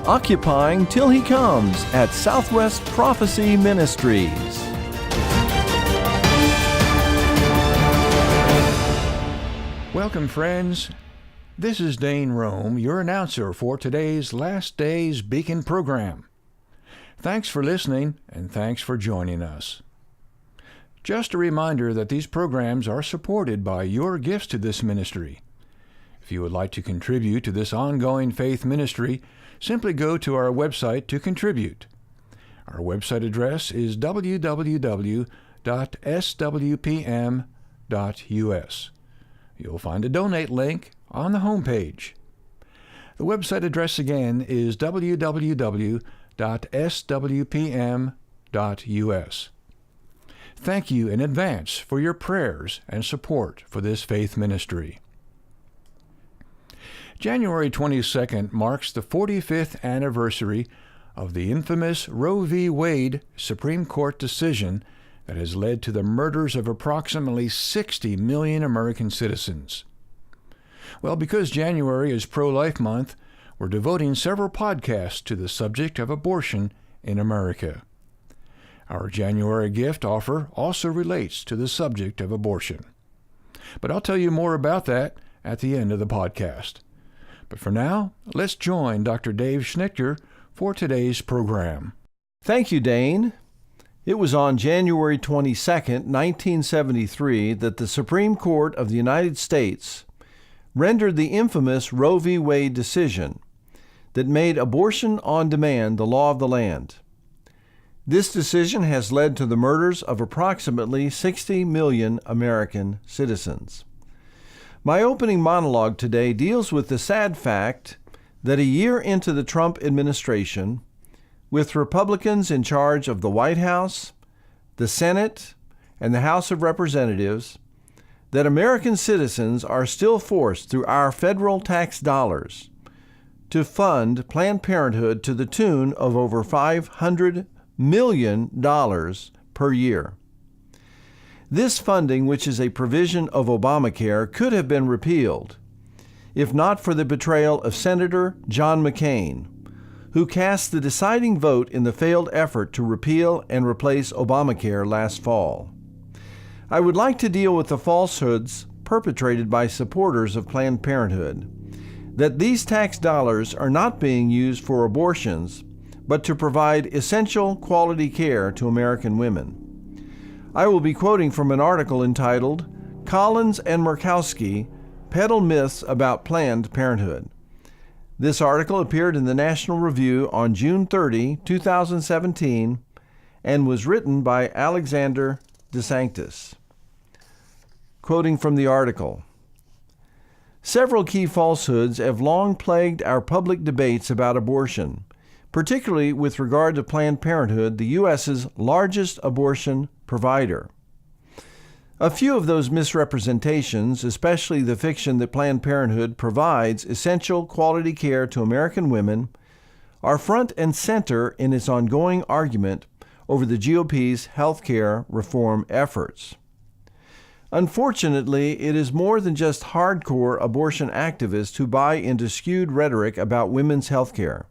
Occupying Till He Comes at Southwest Prophecy Ministries. Welcome, friends. This is Dane Rome, your announcer for today's Last Days Beacon program. Thanks for listening, and thanks for joining us. Just a reminder that these programs are supported by your gifts to this ministry. If you would like to contribute to this ongoing faith ministry, simply go to our website to contribute. Our website address is www.swpm.us. You'll find a donate link on the homepage. The website address again is www.swpm.us. Thank you in advance for your prayers and support for this faith ministry. January 22nd marks the 45th anniversary of the infamous Roe v. Wade Supreme Court decision that has led to the murders of approximately 60 million American citizens. Well, because January is Pro-Life Month, we're devoting several podcasts to the subject of abortion in America. Our January gift offer also relates to the subject of abortion. But I'll tell you more about that at the end of the podcast. But for now, let's join Dr. Dave Schnichter for today's program. Thank you, Dane. It was on January 22, 1973, that the Supreme Court of the United States rendered the infamous Roe v. Wade decision that made abortion on demand the law of the land. This decision has led to the murders of approximately 60 million American citizens. My opening monologue today deals with the sad fact that a year into the Trump administration, with Republicans in charge of the White House, the Senate, and the House of Representatives, that American citizens are still forced through our federal tax dollars to fund Planned Parenthood to the tune of over $500 million per year. This funding, which is a provision of Obamacare, could have been repealed if not for the betrayal of Senator John McCain, who cast the deciding vote in the failed effort to repeal and replace Obamacare last fall. I would like to deal with the falsehoods perpetrated by supporters of Planned Parenthood, that these tax dollars are not being used for abortions, but to provide essential quality care to American women. I will be quoting from an article entitled, "Collins and Murkowski Peddle Myths About Planned Parenthood." This article appeared in the National Review on June 30, 2017, and was written by Alexander DeSanctis. Quoting from the article, "Several key falsehoods have long plagued our public debates about abortion, particularly with regard to Planned Parenthood, the U.S.'s largest abortion provider. A few of those misrepresentations, especially the fiction that Planned Parenthood provides essential quality care to American women, are front and center in its ongoing argument over the GOP's health care reform efforts. Unfortunately, it is more than just hardcore abortion activists who buy into skewed rhetoric about women's health care.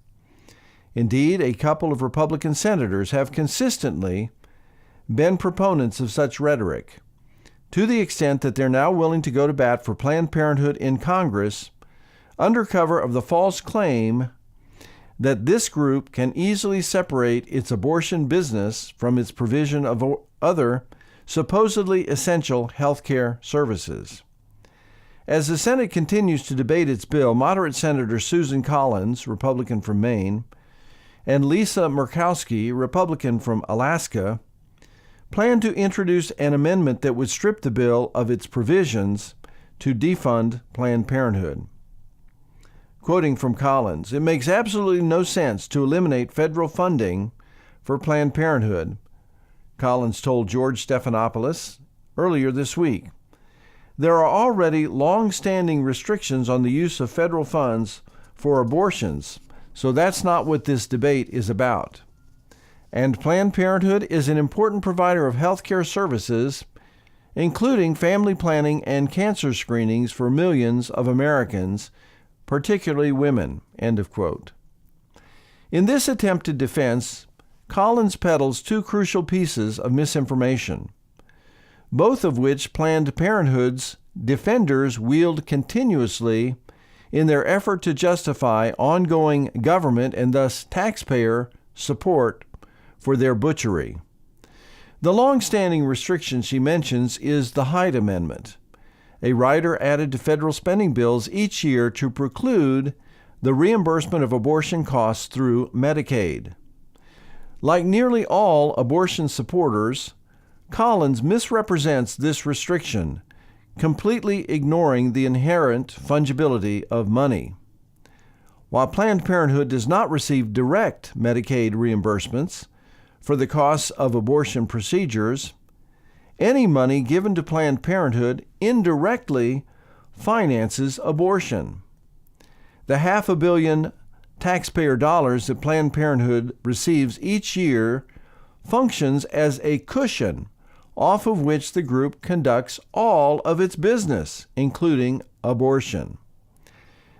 Indeed, a couple of Republican senators have consistently been proponents of such rhetoric, to the extent that they're now willing to go to bat for Planned Parenthood in Congress under cover of the false claim that this group can easily separate its abortion business from its provision of other supposedly essential health care services. As the Senate continues to debate its bill, moderate Senator Susan Collins, Republican from Maine, and Lisa Murkowski, Republican from Alaska, plan to introduce an amendment that would strip the bill of its provisions to defund Planned Parenthood. Quoting from Collins, "It makes absolutely no sense to eliminate federal funding for Planned Parenthood," Collins told George Stephanopoulos earlier this week. "There are already long-standing restrictions on the use of federal funds for abortions, so that's not what this debate is about. And Planned Parenthood is an important provider of health care services, including family planning and cancer screenings for millions of Americans, particularly women." End of quote. In this attempted defense, Collins peddles two crucial pieces of misinformation, both of which Planned Parenthood's defenders wield continuously in their effort to justify ongoing government and thus taxpayer support for their butchery. The long-standing restriction she mentions is the Hyde Amendment, a rider added to federal spending bills each year to preclude the reimbursement of abortion costs through Medicaid. Like nearly all abortion supporters, Collins misrepresents this restriction, completely ignoring the inherent fungibility of money. While Planned Parenthood does not receive direct Medicaid reimbursements for the costs of abortion procedures, any money given to Planned Parenthood indirectly finances abortion. The $500 million taxpayer dollars that Planned Parenthood receives each year functions as a cushion off of which the group conducts all of its business, including abortion.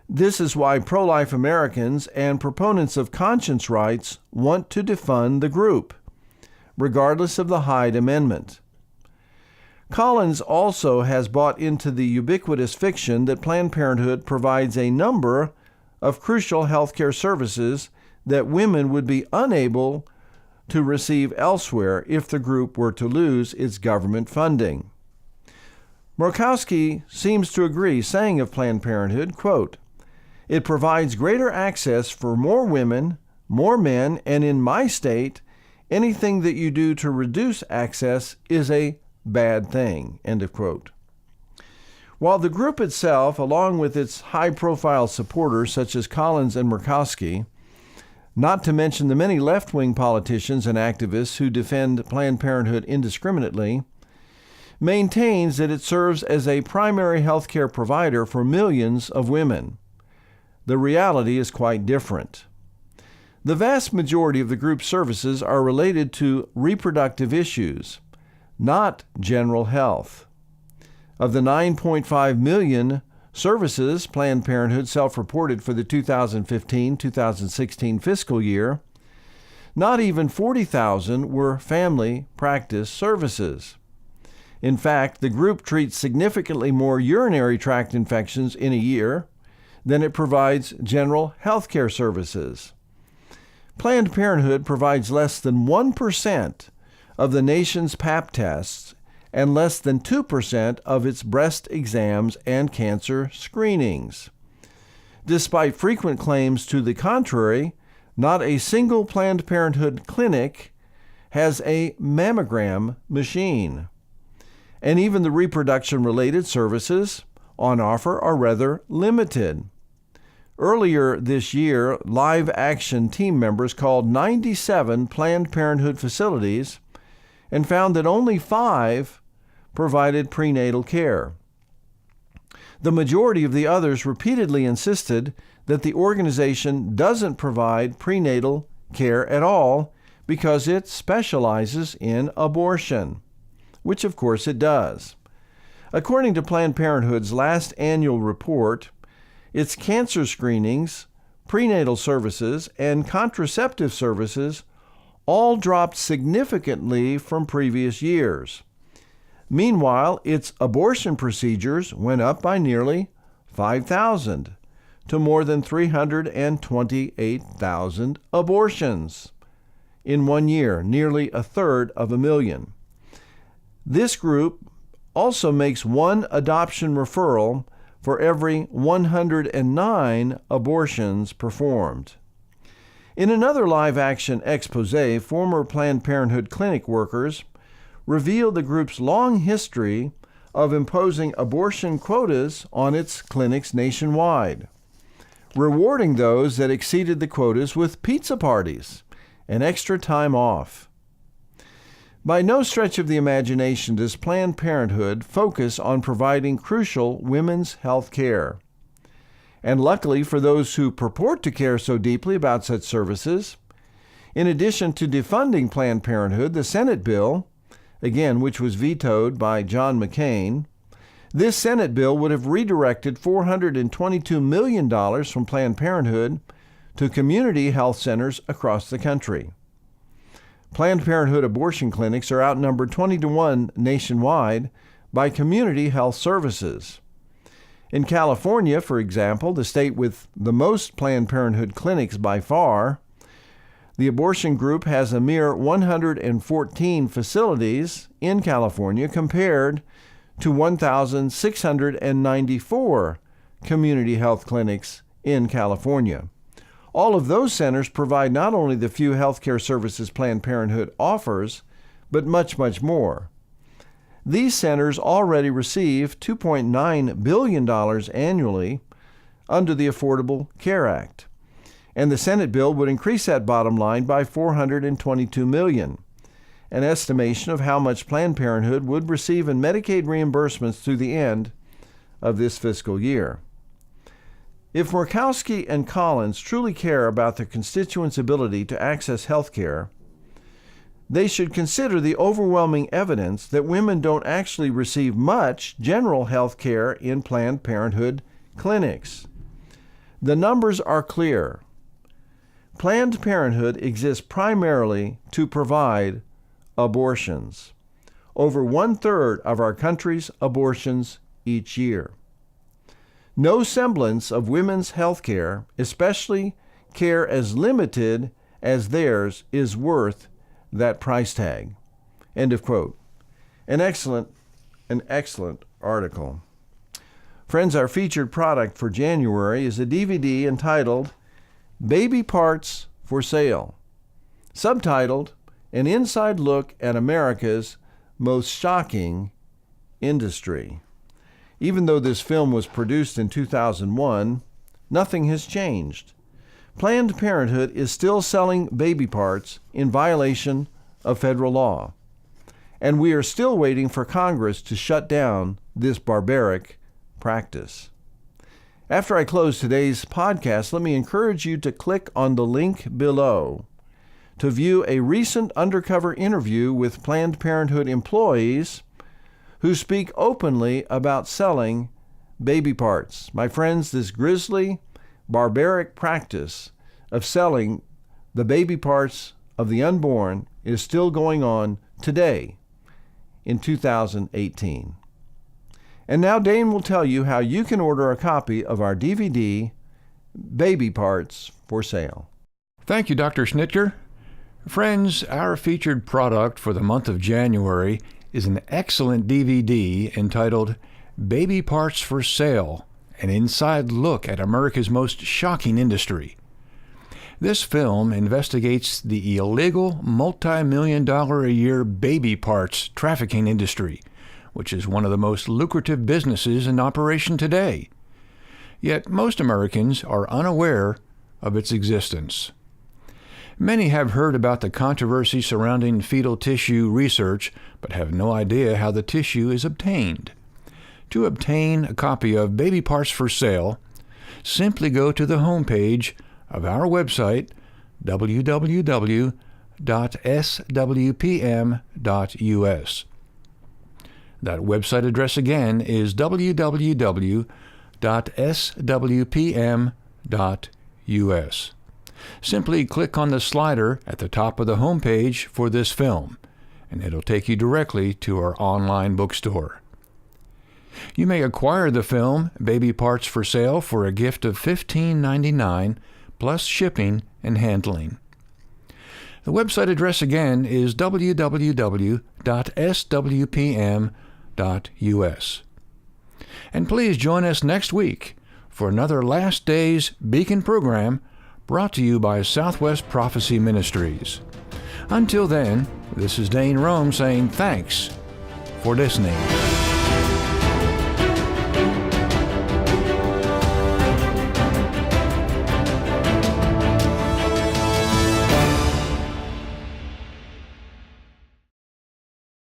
This is why pro-life Americans and proponents of conscience rights want to defund the group, regardless of the Hyde Amendment. Collins also has bought into the ubiquitous fiction that Planned Parenthood provides a number of crucial healthcare services that women would be unable to receive elsewhere if the group were to lose its government funding. Murkowski seems to agree, saying of Planned Parenthood, quote, "It provides greater access for more women, more men, and in my state, anything that you do to reduce access is a bad thing," end of quote. While the group itself, along with its high-profile supporters such as Collins and Murkowski, not to mention the many left-wing politicians and activists who defend Planned Parenthood indiscriminately, maintains that it serves as a primary health care provider for millions of women. The reality is quite different. The vast majority of the group's services are related to reproductive issues, not general health. Of the 9.5 million services Planned Parenthood self-reported for the 2015-2016 fiscal year, not even 40,000 were family practice services. In fact, the group treats significantly more urinary tract infections in a year than it provides general health care services. Planned Parenthood provides less than 1% of the nation's Pap tests and less than 2% of its breast exams and cancer screenings. Despite frequent claims to the contrary, not a single Planned Parenthood clinic has a mammogram machine. And even the reproduction-related services on offer are rather limited. Earlier this year, Live Action team members called 97 Planned Parenthood facilities and found that only 5 provided prenatal care. The majority of the others repeatedly insisted that the organization doesn't provide prenatal care at all because it specializes in abortion, which of course it does. According to Planned Parenthood's last annual report, its cancer screenings, prenatal services, and contraceptive services all dropped significantly from previous years. Meanwhile, its abortion procedures went up by nearly 5,000 to more than 328,000 abortions in 1 year, nearly a third of a million. This group also makes one adoption referral for every 109 abortions performed. In another live-action expose, former Planned Parenthood clinic workers revealed the group's long history of imposing abortion quotas on its clinics nationwide, rewarding those that exceeded the quotas with pizza parties and extra time off. By no stretch of the imagination does Planned Parenthood focus on providing crucial women's health care. And luckily for those who purport to care so deeply about such services, in addition to defunding Planned Parenthood, the Senate bill, again, which was vetoed by John McCain, this Senate bill would have redirected $422 million from Planned Parenthood to community health centers across the country. Planned Parenthood abortion clinics are outnumbered 20-1 nationwide by community health services. In California, for example, the state with the most Planned Parenthood clinics by far, the abortion group has a mere 114 facilities in California compared to 1,694 community health clinics in California. All of those centers provide not only the few health care services Planned Parenthood offers, but much, much more. These centers already receive $2.9 billion annually under the Affordable Care Act. And the Senate bill would increase that bottom line by $422 million, an estimation of how much Planned Parenthood would receive in Medicaid reimbursements through the end of this fiscal year. If Murkowski and Collins truly care about their constituents' ability to access health care, they should consider the overwhelming evidence that women don't actually receive much general health care in Planned Parenthood clinics. The numbers are clear. Planned Parenthood exists primarily to provide abortions. Over 1/3 of our country's abortions each year. No semblance of women's health care, especially care as limited as theirs, is worth that price tag. End of quote. An excellent article. Friends, our featured product for January is a DVD entitled Baby Parts for Sale, subtitled An Inside Look at America's Most Shocking Industry. Even though this film was produced in 2001, nothing has changed. Planned Parenthood is still selling baby parts in violation of federal law, and we are still waiting for Congress to shut down this barbaric practice. After I close today's podcast, let me encourage you to click on the link below to view a recent undercover interview with Planned Parenthood employees who speak openly about selling baby parts. My friends, this grisly, barbaric practice of selling the baby parts of the unborn is still going on today in 2018. And now Dane will tell you how you can order a copy of our DVD, Baby Parts for Sale. Thank you, Dr. Schnitker. Friends, our featured product for the month of January is an excellent DVD entitled Baby Parts for Sale, an inside look at America's most shocking industry. This film investigates the illegal multi-million-dollar-a-year baby parts trafficking industry, which is one of the most lucrative businesses in operation today. Yet most Americans are unaware of its existence. Many have heard about the controversy surrounding fetal tissue research, but have no idea how the tissue is obtained. To obtain a copy of Baby Parts for Sale, simply go to the homepage of our website, www.swpm.us. That website address again is www.swpm.us. Simply click on the slider at the top of the homepage for this film, and it'll take you directly to our online bookstore. You may acquire the film, Baby Parts for Sale, for a gift of $15.99 plus shipping and handling. The website address again is www.swpm.us. And please join us next week for another Last Days Beacon program brought to you by Southwest Prophecy Ministries. Until then, this is Dane Rome saying thanks for listening.